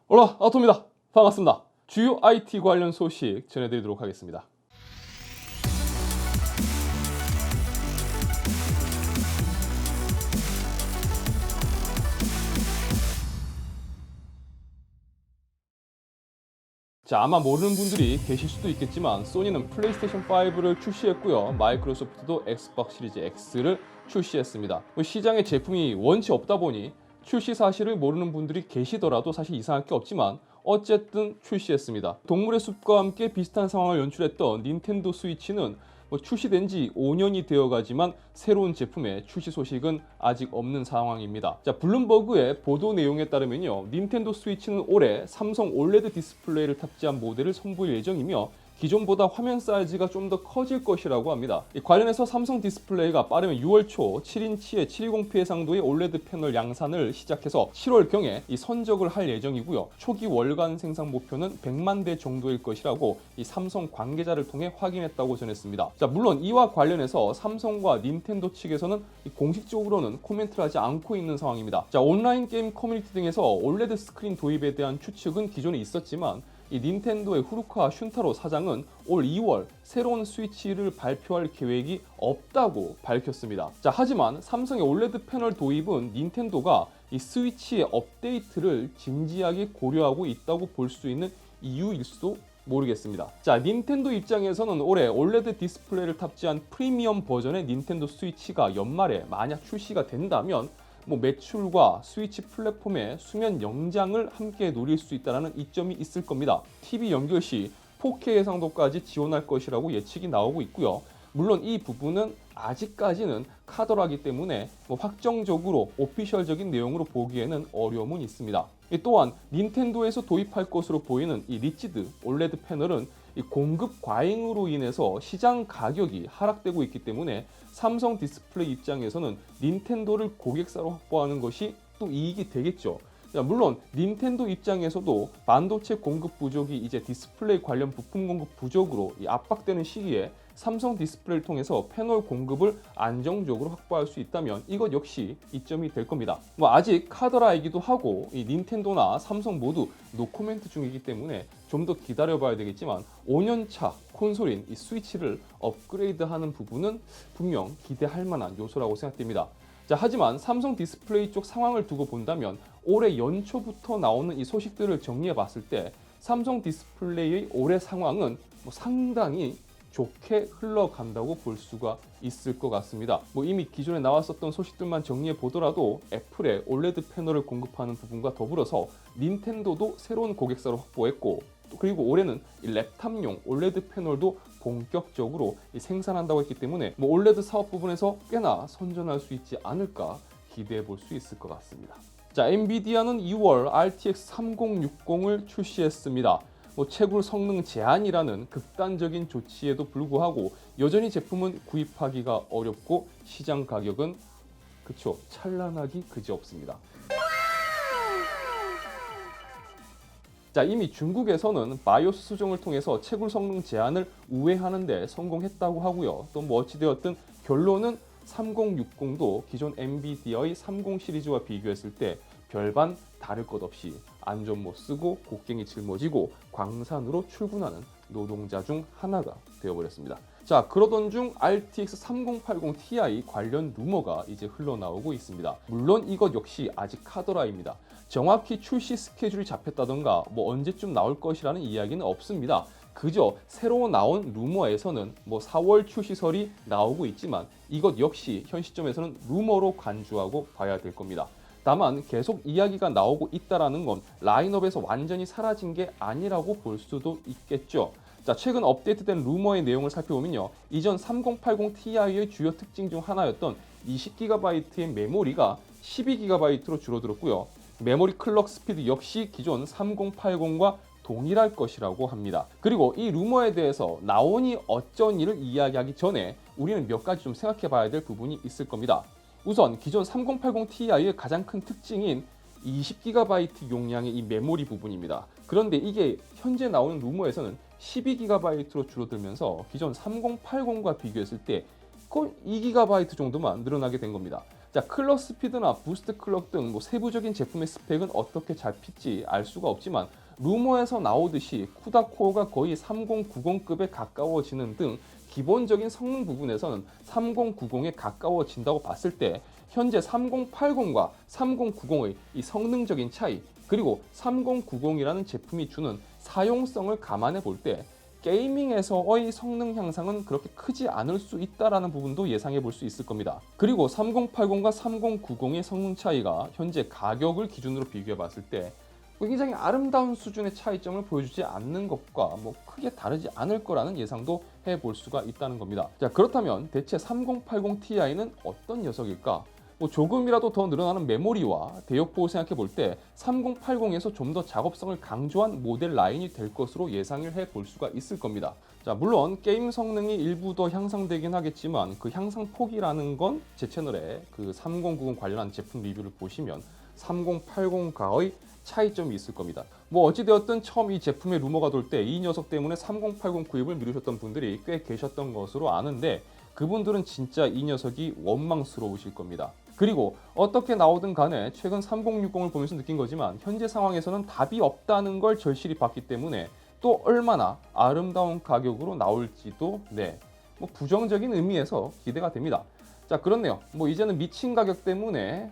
올라 아토입니다. 반갑습니다. 주요 IT 관련 소식 전해드리도록 하겠습니다. 자, 아마 모르는 분들이 계실 수도 있겠지만 소니는 플레이스테이션 5를 출시했고요. 마이크로소프트도 엑스박스 시리즈 X를 출시했습니다. 시장에 제품이 원치 없다 보니 출시 사실을 모르는 분들이 계시더라도 사실 이상할 게 없지만 어쨌든 출시했습니다. 동물의 숲과 함께 비슷한 상황을 연출했던 닌텐도 스위치는 출시된 지 5년이 되어가지만 새로운 제품의 출시 소식은 아직 없는 상황입니다. 자, 블룸버그의 보도 내용에 따르면요, 닌텐도 스위치는 올해 삼성 올레드 디스플레이를 탑재한 모델을 선보일 예정이며 기존보다 화면 사이즈가 좀 더 커질 것이라고 합니다. 관련해서 삼성 디스플레이가 빠르면 6월 초 7인치의 720p 해상도의 올레드 패널 양산을 시작해서 7월경에 선적을 할 예정이고요. 초기 월간 생산 목표는 100만 대 정도일 것이라고 삼성 관계자를 통해 확인했다고 전했습니다. 자, 물론 이와 관련해서 삼성과 닌텐도 측에서는 공식적으로는 코멘트를 하지 않고 있는 상황입니다. 자, 온라인 게임 커뮤니티 등에서 올레드 스크린 도입에 대한 추측은 기존에 있었지만 이 닌텐도의 후루카 슌타로 사장은 올 2월 새로운 스위치를 발표할 계획이 없다고 밝혔습니다. 자, 하지만 삼성의 올레드 패널 도입은 닌텐도가 이 스위치의 업데이트를 진지하게 고려하고 있다고 볼 수 있는 이유일 수도 모르겠습니다. 자, 닌텐도 입장에서는 올해 올레드 디스플레이를 탑재한 프리미엄 버전의 닌텐도 스위치가 연말에 만약 출시가 된다면 매출과 스위치 플랫폼의 수면 영장을 함께 노릴 수 있다는 이점이 있을 겁니다. TV 연결 시 4K 해상도까지 지원할 것이라고 예측이 나오고 있고요. 물론 이 부분은 아직까지는 카더라기 때문에 확정적으로 오피셜적인 내용으로 보기에는 어려움은 있습니다. 또한 닌텐도에서 도입할 것으로 보이는 이 리치드 올레드 패널은 공급 과잉으로 인해서 시장 가격이 하락되고 있기 때문에 삼성 디스플레이 입장에서는 닌텐도를 고객사로 확보하는 것이 또 이익이 되겠죠. 물론 닌텐도 입장에서도 반도체 공급 부족이 이제 디스플레이 관련 부품 공급 부족으로 압박되는 시기에 삼성 디스플레이를 통해서 패널 공급을 안정적으로 확보할 수 있다면 이것 역시 이점이 될 겁니다. 아직 카더라이기도 하고 이 닌텐도나 삼성 모두 노코멘트 중이기 때문에 좀 더 기다려봐야 되겠지만 5년차 콘솔인 이 스위치를 업그레이드하는 부분은 분명 기대할 만한 요소라고 생각됩니다. 자, 하지만 삼성 디스플레이 쪽 상황을 두고 본다면 올해 연초부터 나오는 이 소식들을 정리해 봤을 때 삼성 디스플레이의 올해 상황은 상당히 좋게 흘러간다고 볼 수가 있을 것 같습니다. 이미 기존에 나왔었던 소식들만 정리해 보더라도 애플의 올레드 패널을 공급하는 부분과 더불어서 닌텐도도 새로운 고객사를 확보했고, 그리고 올해는 이 랩탑용 올레드 패널도 본격적으로 생산한다고 했기 때문에 올레드 사업 부분에서 꽤나 선전할 수 있지 않을까 기대해 볼 수 있을 것 같습니다. 자, 엔비디아는 2월 RTX 3060을 출시했습니다. 채굴 성능 제한이라는 극단적인 조치에도 불구하고 여전히 제품은 구입하기가 어렵고 시장 가격은 찬란하기 그지없습니다. 자, 이미 중국에서는 바이오스 수정을 통해서 채굴 성능 제한을 우회하는 데 성공했다고 하고요. 또 어찌되었든 결론은 3060도 기존 엔비디아의 30 시리즈와 비교했을 때 별반 다를 것 없이 안전 못 쓰고 곡괭이 짊어지고 광산으로 출근하는 노동자 중 하나가 되어버렸습니다. 자, 그러던 중 RTX 3080 Ti 관련 루머가 이제 흘러나오고 있습니다. 물론 이것 역시 아직 카더라입니다. 정확히 출시 스케줄이 잡혔다던가 언제쯤 나올 것이라는 이야기는 없습니다. 그저 새로 나온 루머에서는 4월 출시설이 나오고 있지만 이것 역시 현 시점에서는 루머로 간주하고 봐야 될 겁니다. 다만 계속 이야기가 나오고 있다는 건 라인업에서 완전히 사라진 게 아니라고 볼 수도 있겠죠. 자, 최근 업데이트된 루머의 내용을 살펴보면요, 이전 3080 Ti의 주요 특징 중 하나였던 20GB의 메모리가 12GB로 줄어들었고요. 메모리 클럭 스피드 역시 기존 3080과 동일할 것이라고 합니다. 그리고 이 루머에 대해서 나오니 어쩌니를 이야기하기 전에 우리는 몇 가지 좀 생각해 봐야 될 부분이 있을 겁니다. 우선 기존 3080 Ti의 가장 큰 특징인 20GB 용량의 이 메모리 부분입니다. 그런데 이게 현재 나오는 루머에서는 12GB로 줄어들면서 기존 3080과 비교했을 때 거의 2GB 정도만 늘어나게 된 겁니다. 자, 클럭 스피드나 부스트 클럭 등 세부적인 제품의 스펙은 어떻게 잘 필지 알 수가 없지만 루머에서 나오듯이 쿠다 코어가 거의 3090급에 가까워지는 등 기본적인 성능 부분에서는 3090에 가까워진다고 봤을 때 현재 3080과 3090의 이 성능적인 차이, 그리고 3090이라는 제품이 주는 사용성을 감안해 볼 때 게이밍에서의 성능 향상은 그렇게 크지 않을 수 있다라는 부분도 예상해 볼 수 있을 겁니다. 그리고 3080과 3090의 성능 차이가 현재 가격을 기준으로 비교해 봤을 때 굉장히 아름다운 수준의 차이점을 보여주지 않는 것과 크게 다르지 않을 거라는 예상도 해볼 수가 있다는 겁니다. 자, 그렇다면 대체 3080 Ti는 어떤 녀석일까? 조금이라도 더 늘어나는 메모리와 대역폭을 생각해 볼 때 3080에서 좀 더 작업성을 강조한 모델 라인이 될 것으로 예상을 해 볼 수가 있을 겁니다. 자, 물론 게임 성능이 일부 더 향상되긴 하겠지만 그 향상 폭이라는 건 제 채널에 그 3090 관련한 제품 리뷰를 보시면 3080과의 차이점이 있을 겁니다. 어찌되었든 처음 이 제품의 루머가 돌 때 이 녀석 때문에 3080 구입을 미루셨던 분들이 꽤 계셨던 것으로 아는데 그분들은 진짜 이 녀석이 원망스러우실 겁니다. 그리고 어떻게 나오든 간에 최근 3060을 보면서 느낀 거지만 현재 상황에서는 답이 없다는 걸 절실히 봤기 때문에 또 얼마나 아름다운 가격으로 나올지도 부정적인 의미에서 기대가 됩니다. 자, 그렇네요. 이제는 미친 가격 때문에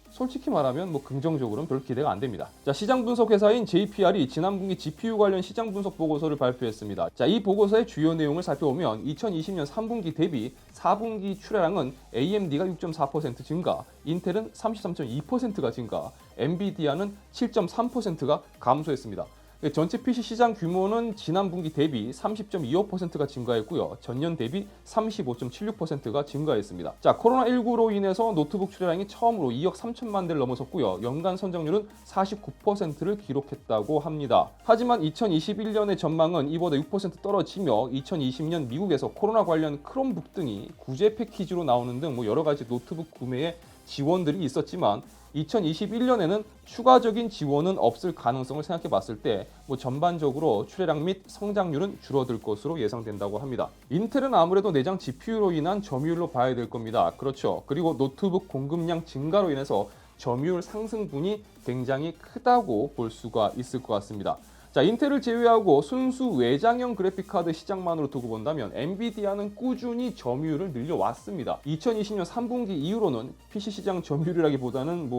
솔직히 말하면 긍정적으로는 별 기대가 안 됩니다. 자, 시장 분석 회사인 JPR이 지난 분기 GPU 관련 시장 분석 보고서를 발표했습니다. 자, 이 보고서의 주요 내용을 살펴보면 2020년 3분기 대비 4분기 출하량은 AMD가 6.4% 증가, 인텔은 33.2%가 증가, 엔비디아는 7.3%가 감소했습니다. 전체 PC 시장 규모는 지난 분기 대비 30.25%가 증가했고요. 전년 대비 35.76%가 증가했습니다. 자, 코로나19로 인해서 노트북 출하량이 처음으로 2억 3천만 대를 넘어섰고요. 연간 선정률은 49%를 기록했다고 합니다. 하지만 2021년의 전망은 이보다 6% 떨어지며 2020년 미국에서 코로나 관련 크롬북 등이 구제 패키지로 나오는 등 여러 가지 노트북 구매에 지원들이 있었지만 2021년에는 추가적인 지원은 없을 가능성을 생각해 봤을 때 전반적으로 출하량 및 성장률은 줄어들 것으로 예상된다고 합니다. 인텔은 아무래도 내장 GPU로 인한 점유율로 봐야 될 겁니다. 그렇죠. 그리고 노트북 공급량 증가로 인해서 점유율 상승분이 굉장히 크다고 볼 수가 있을 것 같습니다. 자, 인텔을 제외하고 순수 외장형 그래픽카드 시장만으로 두고 본다면 엔비디아는 꾸준히 점유율을 늘려왔습니다. 2020년 3분기 이후로는 PC 시장 점유율이라기보다는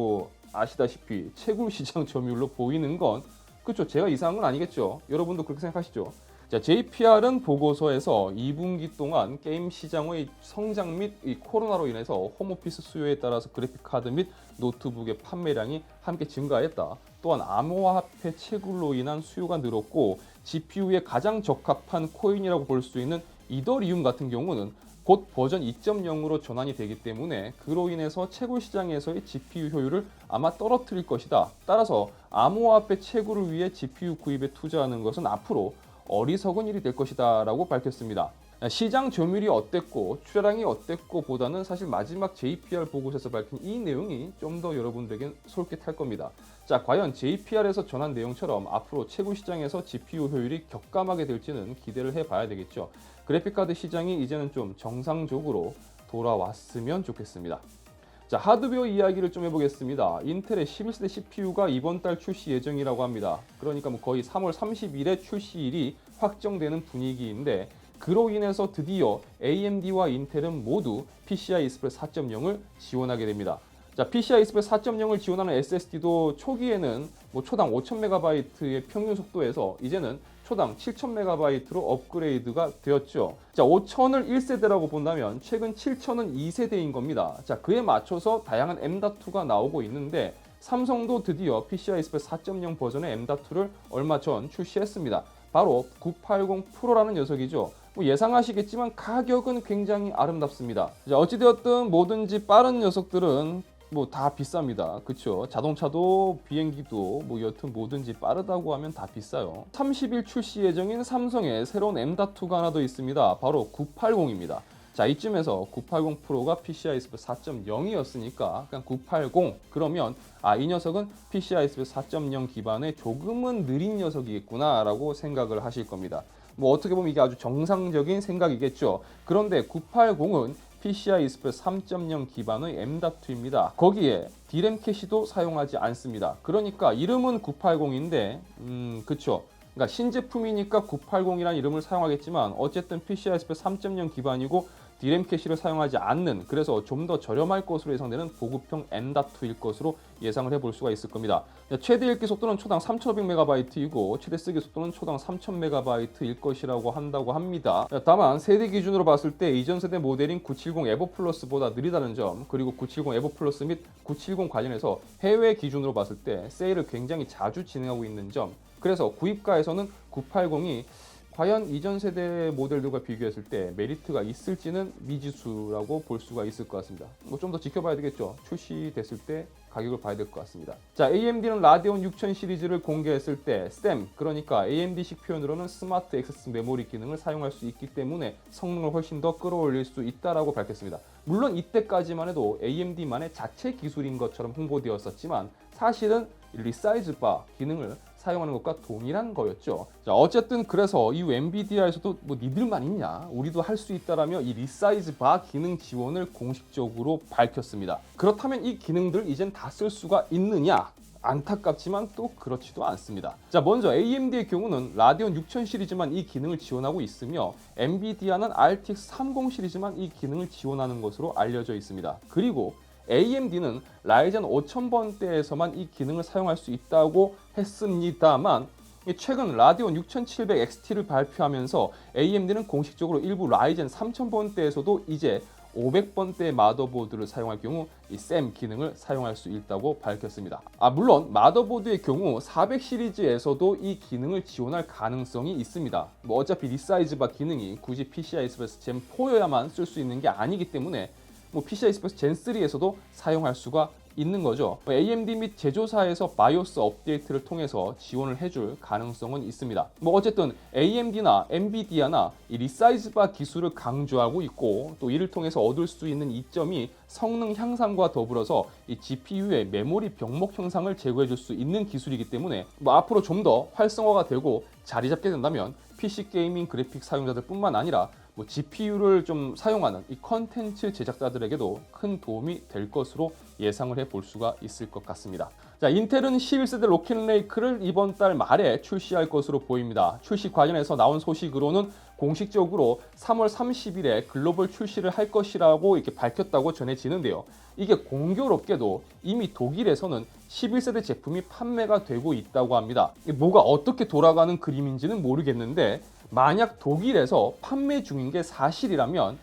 아시다시피 채굴 시장 점유율로 보이는 건 그렇죠. 제가 이상한 건 아니겠죠. 여러분도 그렇게 생각하시죠? 자, JPR은 보고서에서 2분기 동안 게임 시장의 성장 및 이 코로나로 인해서 홈오피스 수요에 따라서 그래픽카드 및 노트북의 판매량이 함께 증가했다. 또한 암호화폐 채굴로 인한 수요가 늘었고 GPU에 가장 적합한 코인이라고 볼 수 있는 이더리움 같은 경우는 곧 버전 2.0으로 전환이 되기 때문에 그로 인해서 채굴 시장에서의 GPU 효율을 아마 떨어뜨릴 것이다. 따라서 암호화폐 채굴을 위해 GPU 구입에 투자하는 것은 앞으로 어리석은 일이 될 것이다 라고 밝혔습니다. 시장 점유율이 어땠고 출하량이 어땠고 보다는 사실 마지막 JPR 보고서에서 밝힌 이 내용이 좀 더 여러분들에겐 솔깃할 겁니다. 자, 과연 JPR에서 전한 내용처럼 앞으로 채굴 시장에서 GPU 효율이 격감하게 될지는 기대를 해봐야 되겠죠. 그래픽카드 시장이 이제는 좀 정상적으로 돌아왔으면 좋겠습니다. 자, 하드웨어 이야기를 좀 해보겠습니다. 인텔의 11세대 CPU가 이번 달 출시 예정이라고 합니다. 그러니까 거의 3월 30일에 출시일이 확정되는 분위기인데 그로 인해서 드디어 AMD와 인텔은 모두 PCI Express 4.0을 지원하게 됩니다. 자, PCI Express 4.0을 지원하는 SSD도 초기에는 초당 5000MB의 평균 속도에서 이제는 초당 7000MB로 업그레이드가 되었죠. 자, 5000을 1세대라고 본다면 최근 7000은 2세대인 겁니다. 자, 그에 맞춰서 다양한 M.2가 나오고 있는데 삼성도 드디어 PCI Express 4.0 버전의 M.2를 얼마 전 출시했습니다. 바로 980 프로라는 녀석이죠. 예상하시겠지만 가격은 굉장히 아름답습니다. 자, 어찌되었든 뭐든지 빠른 녀석들은 다 비쌉니다. 그쵸? 자동차도 비행기도 여튼 뭐든지 빠르다고 하면 다 비싸요. 30일 출시 예정인 삼성의 새로운 M.2가 하나 더 있습니다. 바로 980입니다. 자, 이쯤에서 980 프로가 PCI Express 4.0이었으니까 그냥 980 그러면 이 녀석은 PCI Express 4.0 기반의 조금은 느린 녀석이겠구나 라고 생각을 하실 겁니다. 어떻게 보면 이게 아주 정상적인 생각이겠죠. 그런데 980은 PCI Express 3.0 기반의 M.2입니다. 거기에 D램 캐시도 사용하지 않습니다. 그러니까 이름은 980인데 그쵸. 그러니까 신제품이니까 980이라는 이름을 사용하겠지만 어쨌든 PCI Express 3.0 기반이고 D램 캐시를 사용하지 않는, 그래서 좀 더 저렴할 것으로 예상되는 보급형 M.2일 것으로 예상을 해볼 수가 있을 겁니다. 최대 읽기 속도는 초당 3500MB이고 최대 쓰기 속도는 초당 3000MB일 것이라고 한다고 합니다. 다만 세대 기준으로 봤을 때 이전 세대 모델인 970 에버 플러스보다 느리다는 점, 그리고 970 에버 플러스 및 970 관련해서 해외 기준으로 봤을 때 세일을 굉장히 자주 진행하고 있는 점, 그래서 구입가에서는 980이 과연 이전 세대 모델들과 비교했을 때 메리트가 있을지는 미지수라고 볼 수가 있을 것 같습니다. 좀 더 지켜봐야 되겠죠. 출시됐을 때 가격을 봐야 될 것 같습니다. 자, AMD는 라데온 6000 시리즈를 공개했을 때 STEM, 그러니까 AMD식 표현으로는 스마트 액세스 메모리 기능을 사용할 수 있기 때문에 성능을 훨씬 더 끌어올릴 수 있다라고 밝혔습니다. 물론 이때까지만 해도 AMD만의 자체 기술인 것처럼 홍보되었었지만 사실은 리사이즈 바 기능을 사용하는 것과 동일한 거였죠. 자, 어쨌든 그래서 이 엔비디아에서도 뭐 니들만 있냐, 우리도 할 수 있다라며 이 리사이즈 바 기능 지원을 공식적으로 밝혔습니다. 그렇다면 이 기능들 이젠 다 쓸 수가 있느냐? 안타깝지만 또 그렇지도 않습니다. 자, 먼저 AMD의 경우는 라데온 6000 시리즈만 이 기능을 지원하고 있으며 엔비디아는 RTX 30 시리즈만 이 기능을 지원하는 것으로 알려져 있습니다. 그리고 AMD는 라이젠 5000번대에서만 이 기능을 사용할 수 있다고 했습니다만 최근 라데온 6700 XT를 발표하면서 AMD는 공식적으로 일부 라이젠 3000번대에서도 이제 500번대 마더보드를 사용할 경우 이 SAM 기능을 사용할 수 있다고 밝혔습니다. 물론 마더보드의 경우 400 시리즈에서도 이 기능을 지원할 가능성이 있습니다. 어차피 리사이즈 바 기능이 굳이 PCI Express Gen 4여야만 쓸 수 있는 게 아니기 때문에 PCI Express Gen 3에서도 사용할 수가 있는 거죠. AMD 및 제조사에서 바이오스 업데이트를 통해서 지원을 해줄 가능성은 있습니다. 어쨌든 AMD나 엔비디아나 이 리사이즈 바 기술을 강조하고 있고, 또 이를 통해서 얻을 수 있는 이점이 성능 향상과 더불어서 이 GPU의 메모리 병목 형상을 제거해 줄 수 있는 기술이기 때문에 앞으로 좀 더 활성화가 되고 자리 잡게 된다면 PC 게이밍 그래픽 사용자들 뿐만 아니라 GPU를 좀 사용하는 이 컨텐츠 제작자들에게도 큰 도움이 될 것으로 예상을 해볼 수가 있을 것 같습니다. 자, 인텔은 11세대 로켓레이크를 이번 달 말에 출시할 것으로 보입니다. 출시 관련해서 나온 소식으로는 공식적으로 3월 30일에 글로벌 출시를 할 것이라고 이렇게 밝혔다고 전해지는데요. 이게 공교롭게도 이미 독일에서는 11세대 제품이 판매가 되고 있다고 합니다. 뭐가 어떻게 돌아가는 그림인지는 모르겠는데 만약 독일에서 판매 중인 게 사실이라면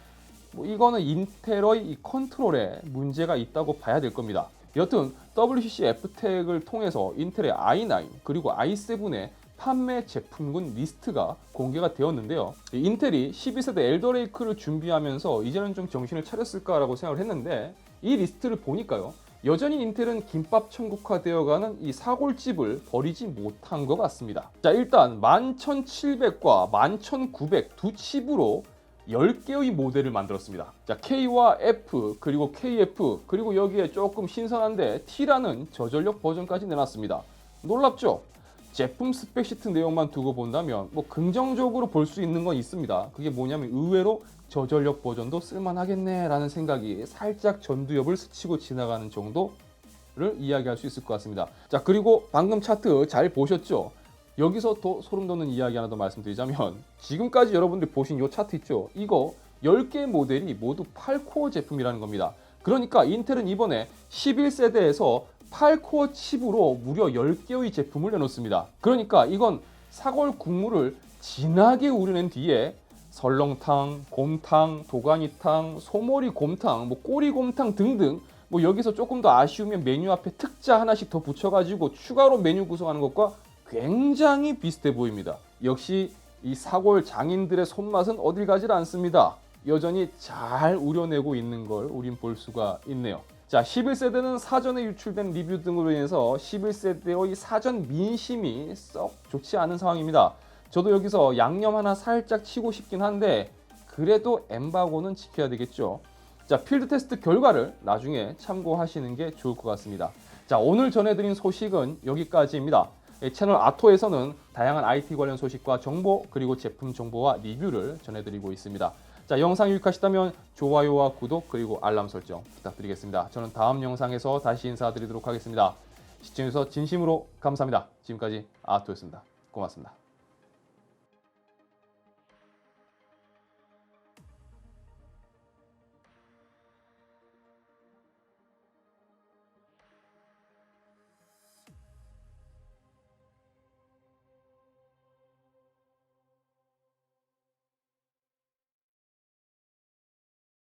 이거는 인텔의 이 컨트롤에 문제가 있다고 봐야 될 겁니다. 여튼 WCC F텍을 통해서 인텔의 i9 그리고 i7의 판매 제품군 리스트가 공개가 되었는데요. 인텔이 12세대 엘더레이크를 준비하면서 이제는 좀 정신을 차렸을까라고 생각을 했는데 이 리스트를 보니까요. 여전히 인텔은 김밥 천국화 되어가는 이 사골집을 버리지 못한 것 같습니다. 자, 일단 11700과 11900 두 칩으로 10개의 모델을 만들었습니다. 자, K와 F 그리고 KF 그리고 여기에 조금 신선한데 T라는 저전력 버전까지 내놨습니다. 놀랍죠? 제품 스펙시트 내용만 두고 본다면 긍정적으로 볼 수 있는 건 있습니다. 그게 뭐냐면 의외로 저전력 버전도 쓸만하겠네 라는 생각이 살짝 전두엽을 스치고 지나가는 정도를 이야기할 수 있을 것 같습니다. 자, 그리고 방금 차트 잘 보셨죠? 여기서 더 소름 돋는 이야기 하나 더 말씀드리자면 지금까지 여러분들 보신 이 차트 있죠? 이거 10개 모델이 모두 8코어 제품이라는 겁니다. 그러니까 인텔은 이번에 11세대에서 8코어 칩으로 무려 10개의 제품을 내놓습니다. 그러니까 이건 사골 국물을 진하게 우려낸 뒤에 설렁탕, 곰탕, 도가니탕, 소머리 곰탕, 꼬리곰탕 등등 여기서 조금 더 아쉬우면 메뉴 앞에 특자 하나씩 더 붙여가지고 추가로 메뉴 구성하는 것과 굉장히 비슷해 보입니다. 역시 이 사골 장인들의 손맛은 어딜 가지 않습니다. 여전히 잘 우려내고 있는 걸 우린 볼 수가 있네요. 자, 11세대는 사전에 유출된 리뷰 등으로 인해서 11세대의 사전 민심이 썩 좋지 않은 상황입니다. 저도 여기서 양념 하나 살짝 치고 싶긴 한데 그래도 엠바고는 지켜야 되겠죠. 자, 필드 테스트 결과를 나중에 참고하시는 게 좋을 것 같습니다. 자, 오늘 전해드린 소식은 여기까지입니다. 채널 아토에서는 다양한 IT 관련 소식과 정보 그리고 제품 정보와 리뷰를 전해드리고 있습니다. 자, 영상 유익하시다면 좋아요와 구독 그리고 알람 설정 부탁드리겠습니다. 저는 다음 영상에서 다시 인사드리도록 하겠습니다. 시청해주셔서 진심으로 감사합니다. 지금까지 아토였습니다. 고맙습니다.